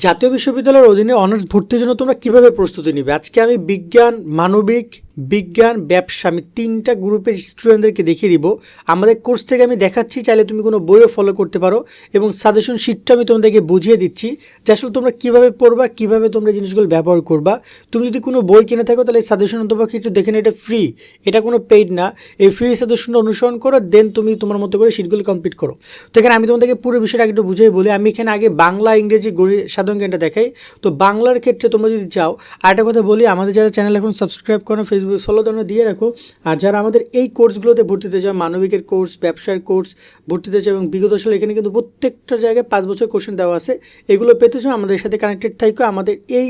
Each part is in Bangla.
জাতীয় বিশ্ববিদ্যালয়ের অধীনে অনার্স ভর্তির জন্য তোমরা কিভাবে প্রস্তুতি নিবে? আজকে আমি বিজ্ঞান, মানবিক, বিজ্ঞান, ব্যবসা, আমি 3টা গ্রুপের স্টুডেন্টদেরকে দেখিয়ে দিব। আমাদের কোর্স থেকে আমি দেখাচ্ছি, চাইলে তুমি কোনো বইও ফলো করতে পারো এবং সাজেশন শিটটা আমি তোমাদেরকে বুঝিয়ে দিচ্ছি যে আসলে তোমরা কীভাবে পড়বা, কীভাবে তোমরা জিনিসগুলো ব্যবহার করবা। তুমি যদি কোনো বই কিনে থাকো তাহলে সাজেশন তোমাকে একটু দেখে নিও, এটা ফ্রি, এটা কোনো পেইড না। এই ফ্রি সাজেশনটা অনুসরণ করো, দেন তুমি তোমার মতো করে শিটগুলো কমপ্লিট করো। তো এখানে আমি তোমাদেরকে পুরো বিষয়টা একটু বুঝিয়ে বলি। আমি এখানে আগে বাংলা, ইংরেজি, সাধারণ জ্ঞানটা দেখাই। তো বাংলার ক্ষেত্রে তোমরা যদি চাও, আরেকটা কথা বলি, আমাদের যারা চ্যানেল এখন সাবস্ক্রাইব করো, ফেসবুক ফলো তোমরা দিয়ে রাখো। আর যারা আমাদের এই কোর্সগুলোতে ভর্তিতে চাও, মানবিকের কোর্স, ব্যবসার কোর্স ভর্তিতে চাও এবং বিগত সালে এখানে কিন্তু প্রত্যেকটা জায়গায় 5 বছর কোশ্চেন দেওয়া আছে, এগুলো পেতে চাও আমাদের সাথে কানেক্টেড থাকো। আমাদের এই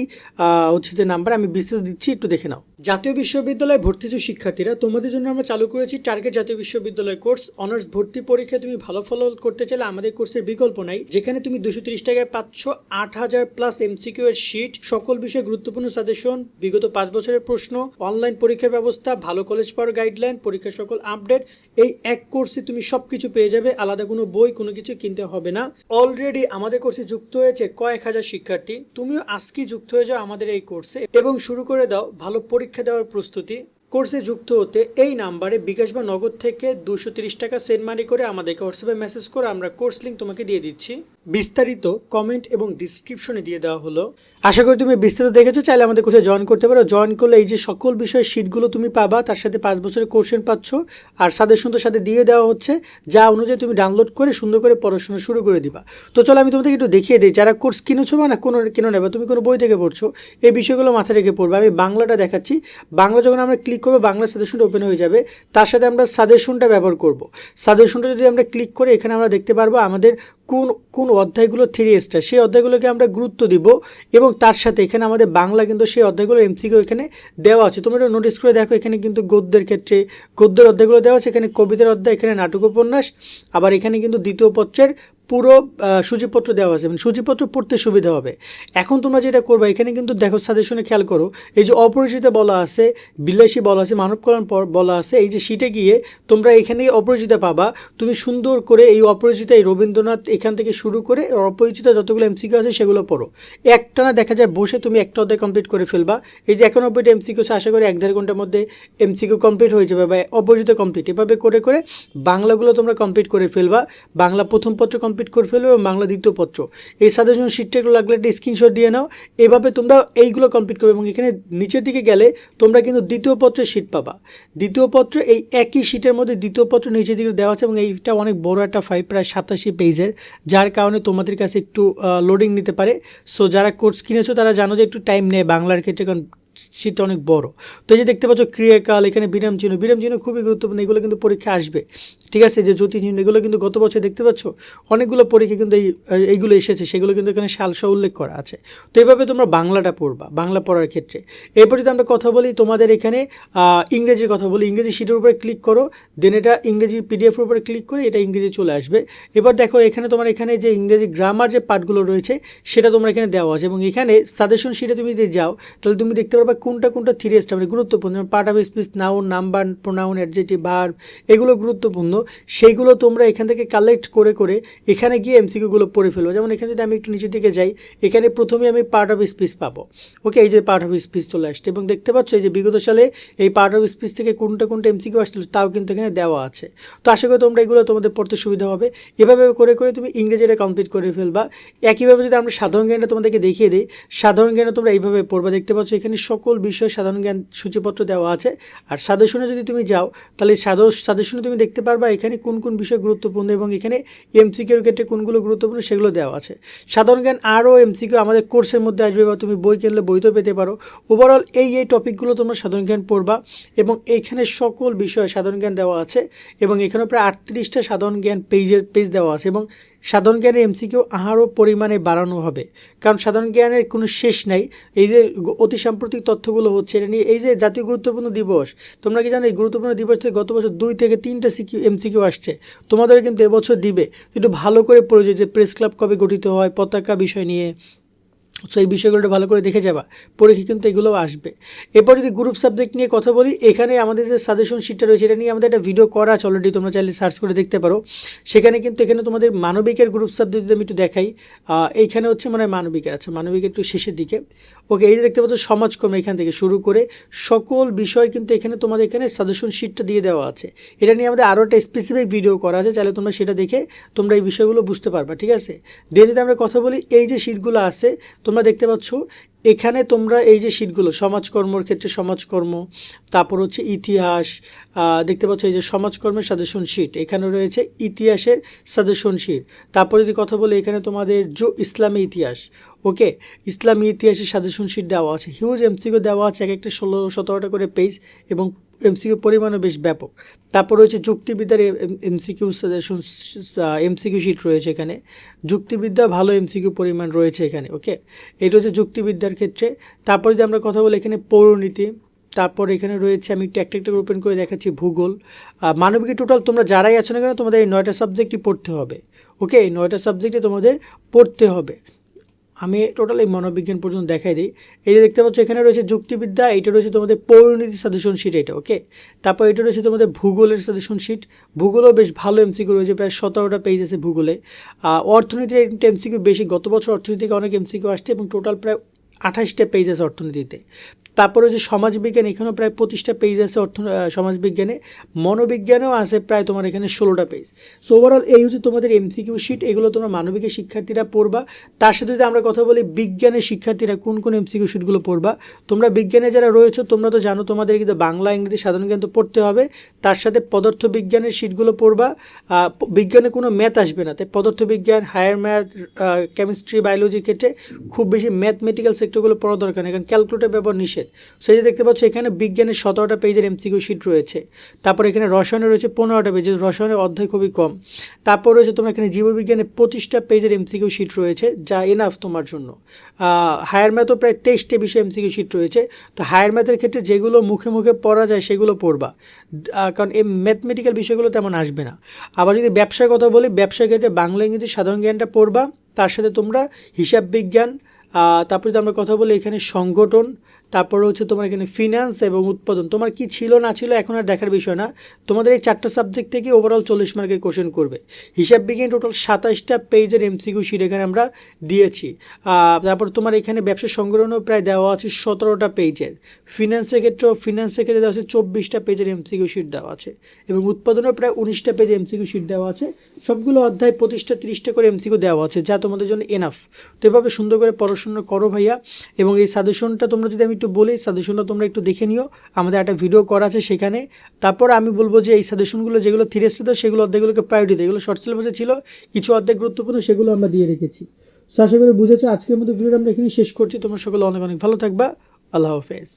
যে নাম্বার আমি বিস্তারিত দিচ্ছি, একটু দেখে নাও। জাতীয় বিশ্ববিদ্যালয়ে ভর্তিজ শিক্ষার্থীরা, তোমাদের জন্য আমরা চালু করেছি টার্গেট জাতীয় বিশ্ববিদ্যালয় কোর্স। অনার্স ভর্তি পরীক্ষায় তুমি ভালো ফল করতে চাইলে আমাদের কোর্সের বিকল্প নাই, যেখানে তুমি 230 টাকায় পাচ্ছ 8000 প্লাস এমসিকিউ এর শিট, সকল বিষয়ে গুরুত্বপূর্ণ সাজেশন, বিগত 5 বছরের প্রশ্ন, অনলাইন পরীক্ষার ব্যবস্থা, ভালো কলেজ পাওয়ার গাইডলাইন, পরীক্ষার সকল আপডেট। এই এক কোর্সে তুমি সবকিছু পেয়ে যাবে, আলাদা কোনো বই কোনো কিছু কিনতে হবে না। অলরেডি আমাদের কোর্সে যুক্ত হয়েছে কয়েক হাজার শিক্ষার্থী। তুমিও আজকে যুক্ত হয়ে যাও আমাদের এই কোর্সে এবং শুরু করে দাও ভালো পরীক্ষা দেওয়ার প্রস্তুতি। কোর্সে যুক্ত হতে এই নাম্বারে বিকাশ বা নগদ থেকে 230 টাকা সেন্ড মানি করে আমাদেরকে হোয়াটসঅ্যাপে মেসেজ করে আমরা কোর্স লিঙ্ক তোমাকে দিয়ে দিচ্ছি। বিস্তারিত কমেন্ট এবং ডিসক্রিপশনে দিয়ে দেওয়া হলো। আশা করি তুমি বিস্তারিত দেখেছো, চাইলে আমাদের কোর্সে জয়েন করতে পারো। জয়েন করলে এই যে সকল বিষয়ের শিটগুলো তুমি পাবা, তার সাথে 5 বছরের কোর্সেন পাচ্ছ, আর সাজেশন তো সাথে দিয়ে দেওয়া হচ্ছে, যা অনুযায়ী তুমি ডাউনলোড করে সুন্দর করে পড়াশোনা শুরু করে দিবা। তো চলো আমি তোমাদেরকে একটু দেখিয়ে দিই, যারা কোর্স কিনেছো বা না কিনো নেবা, তুমি কোনো বই থেকে পড়ছো, এই বিষয়গুলো মাথায় রেখে পড়বে। আমি বাংলাটা দেখাচ্ছি। বাংলা যখন আমরা ক্লিক করবো, বাংলা সাজেশনটা ওপেন হয়ে যাবে, তার সাথে আমরা সাজেশনটা ব্যবহার করব। সাজেশনটা যদি আমরা ক্লিক করে এখানে আমরা দেখতে পারবো আমাদের কোন কোন অধ্যায়গুলো 3 স্টার, সেই অধ্যায়গুলোকে আমরা গুরুত্ব দিব এবং তার সাথে এখানে আমাদের বাংলা কিন্তু সেই অধ্যায়গুলোর এমসিকিউ এখানে দেওয়া আছে। তোমরা এটা নোটিস করে দেখো, এখানে কিন্তু গদ্যের ক্ষেত্রে গদ্যের অধ্যায়গুলো দেওয়া আছে, এখানে কবিতার অধ্যায়, এখানে নাটক উপন্যাস, আবার এখানে কিন্তু দ্বিতীয় পত্রের পুরো সূচিপত্র দেওয়া আছে, মানে সূচিপত্র পড়তে সুবিধা হবে। এখন তোমরা যেটা করবে, এখানে কিন্তু দেখো সাজেশনে খেয়াল করো, এই যে অপরিচিত বলা আছে, বিলাসী বলা আছে, মানব কল্যাণ বলা আছে, এই যে শিটে গিয়ে তোমরা এখানে অপরিচিত পাবা। তুমি সুন্দর করে এই অপরিচিত, এই রবীন্দ্রনাথ এখান থেকে শুরু করে অপরিচিত যতগুলো এমসিকিউ আছে সেগুলো পড়ো। একটানা দেখা যায় বসে তুমি একটা অধ্যায় কমপ্লিট করে ফেলবা। এই যে 91টা এমসিকিউ আছে, আশা করি 1-1.5 ঘন্টার মধ্যে এমসিকিউ কমপ্লিট হয়ে যাবে বা অপরিচিত কমপ্লিট। এভাবে করে করে বাংলাগুলো তোমরা কমপ্লিট করে ফেলবা। বাংলা প্রথম পত্র কমপ্লিট করে ফেলবে এবং বাংলা দ্বিতীয় পত্র। এই সাজেশন শিটটা একটু লাগলে একটা স্ক্রিনশট দিয়ে নাও। এভাবে তোমরা এইগুলো কমপ্লিট করবে এবং এখানে নিচের দিকে গেলে তোমরা কিন্তু দ্বিতীয় পত্রের শিট পাবা। দ্বিতীয় পত্র এই একই শিটের মধ্যে দ্বিতীয় পত্র নিচের দিকে দেওয়া আছে এবং এইটা অনেক বড় একটা ফাইল, প্রায় 87 পেজের, যার কারণে তোমাদের কাছে একটু লোডিং নিতে পারে। সো যারা কোর্স কিনেছো তারা জানো যে একটু টাইম নেয় বাংলার ক্ষেত্রে, কারণ শীটটা অনেক বড়। তো এই যে দেখতে পাচ্ছ ক্রিয়াকাল, এখানে বিরাম চিহ্ন খুবই গুরুত্বপূর্ণ, এগুলো কিন্তু পরীক্ষা আসবে, ঠিক আছে। যে জ্যোতি চিহ্ন, এগুলো কিন্তু গত বছর দেখতে পাচ্ছ অনেকগুলো পরীক্ষা কিন্তু এইগুলো এসেছে, সেগুলো কিন্তু এখানে সালসহ উল্লেখ করা আছে। তো এইভাবে তোমরা বাংলাটা পড়বা, বাংলা পড়ার ক্ষেত্রে। এরপর যদি আমরা কথা বলি তোমাদের এখানে ইংরেজির কথা বলি, ইংরেজি শিটের উপরে ক্লিক করো, দেন এটা ইংরেজি পিডিএফের উপরে ক্লিক করে এটা ইংরেজি চলে আসবে। এবার দেখো এখানে তোমার এখানে যে ইংরেজি গ্রামার যে পার্টগুলো রয়েছে সেটা তোমরা এখানে দেওয়া আছে এবং এখানে সাজেশন শিটে তুমি যদি যাও তাহলে তুমি দেখতে পারবে কোনটা 3 স্টার, মানে গুরুত্বপূর্ণ, part of speech, noun, number, pronoun, adjective, verb, এগুলো গুরুত্বপূর্ণ। সেইগুলো তোমরা এখান থেকে কালেক্ট করে করে এখানে গিয়ে এমসিকিউগুলো পড়ে ফেলবো। যেমন এখানে যদি আমি একটু নিচের দিকে যাই, এখানে প্রথমে আমি পার্ট অফ স্পিচ পাবো। ওকে, এই যে পার্ট অফ স্পিচ চলে আসছে এবং দেখতে পাচ্ছ এই যে বিগত সালে এই পার্ট অফ স্পিচ থেকে কোনটা এমসিকিউ আসছিল তাও কিন্তু এখানে দেওয়া আছে। তো আশা করি তোমরা এগুলো তোমাদের পড়তে সুবিধা হবে। এভাবে করে করে তুমি ইংরেজিটা কমপ্লিট করে ফেলবা। একইভাবে যদি আমরা সাধারণ জ্ঞানটা তোমাদেরকে দেখিয়ে দিই, সাধারণ জ্ঞানে তোমরা এইভাবে পড়বা। দেখতে পাচ্ছ এখানে সকল বিষয়ে সাধারণ জ্ঞান সূচিপত্র দেওয়া আছে। আর সাজেশনে যদি তুমি যাও তাহলে সাজেশনে তুমি দেখতে পারবা এখানে কোন কোন বিষয় গুরুত্বপূর্ণ এবং এখানে এমসিকিউর ক্ষেত্রে কোনগুলো গুরুত্বপূর্ণ সেগুলো দেওয়া আছে। সাধারণ জ্ঞান আরও এমসিকিউ আমাদের কোর্সের মধ্যে আসবে বা তুমি বই কিনলে বইতেও পেতে পারো। ওভারঅল এই টপিকগুলো তোমরা সাধারণ জ্ঞান পড়বা এবং এইখানে সকল বিষয়ে সাধারণ জ্ঞান দেওয়া আছে এবং এখানে প্রায় 38টা সাধারণ জ্ঞান পেজ দেওয়া আছে এবং সাধারণ জ্ঞানের এমসিকিউ আরও পরিমাণে বাড়ানো হবে, কারণ সাধারণ জ্ঞানের কোনো শেষ নাই। এই যে অতি সাম্প্রতিক তথ্যগুলো হচ্ছে এটা নিয়ে, এই যে জাতীয় গুরুত্বপূর্ণ দিবস, তোমরা কি জানো এই গুরুত্বপূর্ণ দিবস থেকে গত বছর 2 থেকে 3টা এমসিকিউ আসছে, তোমাদের কিন্তু এবছর দিবে। একটু ভালো করে পড়ে যে প্রেস ক্লাব কবে গঠিত হয়, পতাকা বিষয় নিয়ে, সো এই বিষয়গুলো ভালো করে দেখে যাবা, পরীক্ষা কিন্তু এগুলোও আসবে। এরপর যদি গ্রুপ সাবজেক্ট নিয়ে কথা বলি, এখানে আমাদের যে সাজেশন শিটটা রয়েছে এটা নিয়ে আমাদের একটা ভিডিও করা আছে অলরেডি, তোমরা চাইলে সার্চ করে দেখতে পারো। সেখানে কিন্তু এখানে তোমাদের মানবিকের গ্রুপ সাবজেক্ট যদি আমি একটু দেখাই, এইখানে হচ্ছে মানে মানবিকের, আচ্ছা মানবিকের একটু শেষের দিকে, ওকে এই যে দেখতে পাচ্ছ সমাজকর্ম, এখান থেকে শুরু করে সকল বিষয় কিন্তু এখানে তোমাদের এখানে সাজেশন শিটটা দিয়ে দেওয়া আছে। এটা নিয়ে আমাদের আরও একটা স্পেসিফিক ভিডিও করা আছে, চাইলে তোমরা সেটা দেখে তোমরা এই বিষয়গুলো বুঝতে পারবা, ঠিক আছে। দিয়ে যদি আমরা কথা বলি, এই যে শিটগুলো আছে তোমরা দেখতে পাচ্ছ, এখানে তোমরা এই যে শিটগুলো সমাজকর্মর ক্ষেত্রে সমাজকর্ম, তারপর হচ্ছে ইতিহাস, দেখতে পাচ্ছ এই যে সমাজকর্মের সাজেশন শিট, এখানে রয়েছে ইতিহাসের সাজেশন শিট। তারপর যদি কথা বলি, এখানে তোমাদের ইসলামী ইতিহাস, ওকে ইসলামী ইতিহাসের সাজেশন শিট দেওয়া আছে, হিউজ এমসিকিউ দেওয়া আছে, এক একটা 16-17টা করে পেজ, এবং এমসিকিউ পরিমাণও বেশ ব্যাপক। তারপর রয়েছে যুক্তিবিদ্যার এমসিকিউ সাজেশন, এমসিকিউ শিট রয়েছে এখানে, যুক্তিবিদ্যা ভালো এমসিকিউ পরিমাণ রয়েছে এখানে, ওকে এটা হচ্ছে যুক্তিবিদ্যার ক্ষেত্রে। তারপর যদি আমরা কথা বলি, এখানে পৌরনীতি, তারপর এখানে রয়েছে, আমি একটু একটা একটা ওপেন করে দেখাচ্ছি, ভূগোল, মানবিকের টোটাল তোমরা যারাই আছো না কেন তোমাদের এই 9টা সাবজেক্টই পড়তে হবে, ওকে এই 9টা সাবজেক্টে তোমাদের পড়তে হবে। আমি টোটাল এই মনোবিজ্ঞান পর্যন্ত দেখাই দিই। এই যে দেখতে পাচ্ছ এখানে রয়েছে যুক্তিবিদ্যা, এটা রয়েছে তোমাদের পৌরনীতি সাজেশন শিট এটা, ওকে তারপর এটা রয়েছে তোমাদের ভূগোলের সাজেশন শিট, ভূগোলও বেশ ভালো এমসিকিউ রয়েছে, প্রায় 17টা পেজ আছে ভূগোলে। অর্থনীতির একটা এমসিকিউ বেশি, গত বছর অর্থনীতি থেকে অনেক এমসিকিউ আসছে, এবং টোটাল প্রায় 28টা পেজ আছে অর্থনীতিতে। তারপরে যে সমাজবিজ্ঞান, এখানেও প্রায় 25টা পেজ আছে সমাজবিজ্ঞানে। মনোবিজ্ঞানেও আছে প্রায় তোমার এখানে 16টা পেজ। সো ওভারঅল এই হচ্ছে তোমাদের এমসিকিউ শিট, এগুলো তোমরা মানবিকের শিক্ষার্থীরা পড়বা। তার সাথে যদি আমরা কথা বলি বিজ্ঞানের শিক্ষার্থীরা কোন কোন এমসিকিউ শিটগুলো পড়বা, তোমরা বিজ্ঞানে যারা রয়েছো তোমরা তো জানো তোমাদের কিন্তু বাংলা ইংরেজি সাধারণ জ্ঞান তো পড়তে হবে, তার সাথে পদার্থবিজ্ঞানের শিটগুলো পড়বা। বিজ্ঞানে কোনো ম্যাথ আসবে না, তাই পদার্থবিজ্ঞান, হায়ার ম্যাথ, কেমিস্ট্রি, বায়োলজির ক্ষেত্রে খুব বেশি ম্যাথমেটিক্যাল সেক্টরগুলো পড়া দরকার নেই, কারণ ক্যালকুলেটর ব্যবহার নিষেধ। সেই যে দেখতে পাচ্ছ এখানে বিজ্ঞানের 17টা পেজের এমসিকিউ শিট রয়েছে। তারপর এখানে রসায়নে রয়েছে 15টা পেজের, রসায়নের অধ্যায় খুবই কম। তারপর রয়েছে তোমার এখানে জীববিজ্ঞানে 25টা পেজের এমসিকিউ শিট রয়েছে, যা এনাফ তোমার জন্য। হায়ার ম্যাথও প্রায় 23টা বিষয় এমসিকিউ শিট রয়েছে। তো হায়ার ম্যাথের ক্ষেত্রে যেগুলো মুখে মুখে পড়া যায় সেগুলো পড়বা, কারণ এই ম্যাথমেটিক্যাল বিষয়গুলো তেমন আসবে না। আবার যদি ব্যবসার কথা বলি, ব্যবসার ক্ষেত্রে বাংলা ইংরেজি সাধারণ জ্ঞানটা পড়বা, তার সাথে তোমরা হিসাব বিজ্ঞান, তারপরে যদি আমরা কথা বলি এখানে সংগঠন, তারপরে হচ্ছে তোমার এখানে ফিনান্স এবং উৎপাদন, তোমার কি ছিল না ছিল এখন আর দেখার বিষয় না, তোমাদের এই 4টা সাবজেক্ট থেকে ওভারঅল 40 মার্কের কোশ্চেন করবে। হিসাব বিজ্ঞান টোটাল 27টা পেজের এমসিকিউ শিট এখানে আমরা দিয়েছি। তারপর তোমার এখানে ব্যবসা সংগঠনও প্রায় দেওয়া আছে 17টা পেজের, ফিনান্সের ক্ষেত্রে দেওয়া আছে 24টা পেজের এমসিকিউ শিট দেওয়া আছে, এবং উৎপাদনেও প্রায় 19টা পেজের এমসিকিউ শিট দেওয়া আছে। সবগুলো অধ্যায় 25টা 30টা করে এমসিকিউ দেওয়া আছে, যা তোমাদের জন্য এনাফ। তো এভাবে সুন্দর করে পড়াশোনা করো ভাইয়া। এবং এই সাজেশনটা তোমরা যদি আমি একটু বলি, সাজেশনটা তোমরা একটু দেখে নিও, আমাদের একটা ভিডিও করা আছে সেখানে। তারপর আমি বলবো যে এই সাজেশনগুলো যেগুলো থিরেস্ট সেগুলো অধ্যায়গুলোকে প্রায়োরিটি দেয়, এগুলো শর্ট সিলেবাসে ছিল, কিছু অধ্যায় গুরুত্বপূর্ণ সেগুলো আমরা দিয়ে রেখেছি। তো আশা করি বুঝেছো। আজকের মতো ভিডিওটা আমরা এখানে শেষ করছি। তোমরা সকলে অনেক অনেক ভালো থাকবা। আল্লাহ হাফেজ।